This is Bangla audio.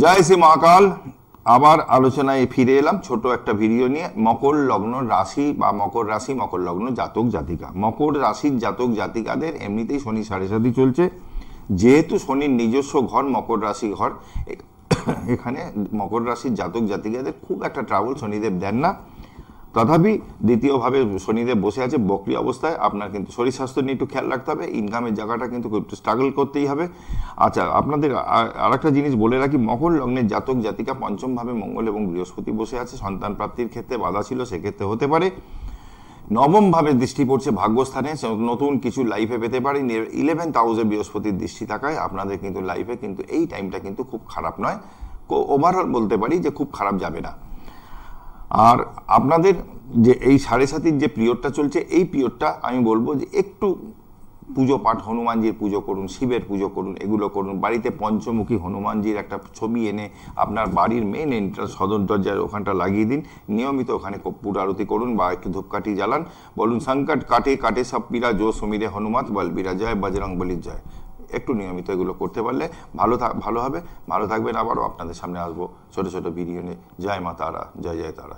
জয় শ্রী মহাকাল। আবার আলোচনায় ফিরে এলাম ছোট একটা ভিডিও নিয়ে। মকর লগ্ন রাশি বা মকর রাশি মকর লগ্ন জাতক জাতিকা, মকর রাশির জাতক জাতিকাদের এমনিতেই শনি সাড়ে সাথী চলছে। যেহেতু শনির নিজস্ব ঘর মকর রাশি ঘর, এখানে মকর রাশির জাতক জাতিকাদের খুব একটা ট্রাবল শনিদেব দেন না। তথাপি দ্বিতীয়ভাবে শনিদেব বসে আছে বক্রি অবস্থায়। আপনার কিন্তু শরীর স্বাস্থ্য নিয়ে একটু খেয়াল রাখতে হবে, ইনকামের জায়গাটা কিন্তু একটু স্ট্রাগল করতেই হবে। আচ্ছা, আপনাদের আরেকটা জিনিস বলে রাখি, মকর লগ্নের জাতক জাতিকা পঞ্চমভাবে মঙ্গল এবং বৃহস্পতি বসে আছে। সন্তান প্রাপ্তির ক্ষেত্রে বাধা ছিল, সেক্ষেত্রে হতে পারে। নবমভাবে দৃষ্টি পড়ছে ভাগ্যস্থানে, নতুন কিছু লাইফে পেতে পারে। 11th হাউসে বৃহস্পতির দৃষ্টি থাকায় আপনাদের কিন্তু লাইফে কিন্তু এই টাইমটা কিন্তু খুব খারাপ নয়। ওভারঅল বলতে পারি যে খুব খারাপ যাবে না। আর আপনাদের যে এই সাড়ে সাতির যে পিরিয়ডটা চলছে, এই পিরিয়ডটা আমি বলবো যে একটু পুজো পাঠ, হনুমানজির পুজো করুন, শিবের পুজো করুন, এগুলো করুন। বাড়িতে পঞ্চমুখী হনুমানজির একটা ছবি এনে আপনার বাড়ির মেন এন্ট্রান্স সদর দরজার ওখানটা লাগিয়ে দিন। নিয়মিত ওখানে কর্পূর আরতি করুন বা একটু ধূপকাঠি জ্বালান। বলুন সংকট কাটে কাটে সব পীড়া, জো সুমিরে হনুমত বলবীরা, জয় বজরং বলির জয়। একটু নিয়মিত এগুলো করতে পারলে ভালো হবে। ভালো থাকবেন। আবারও আপনাদের সামনে আসবো ছোট ছোট ভিডিও নিয়ে। জয় মা তারা, জয় জয় তারা।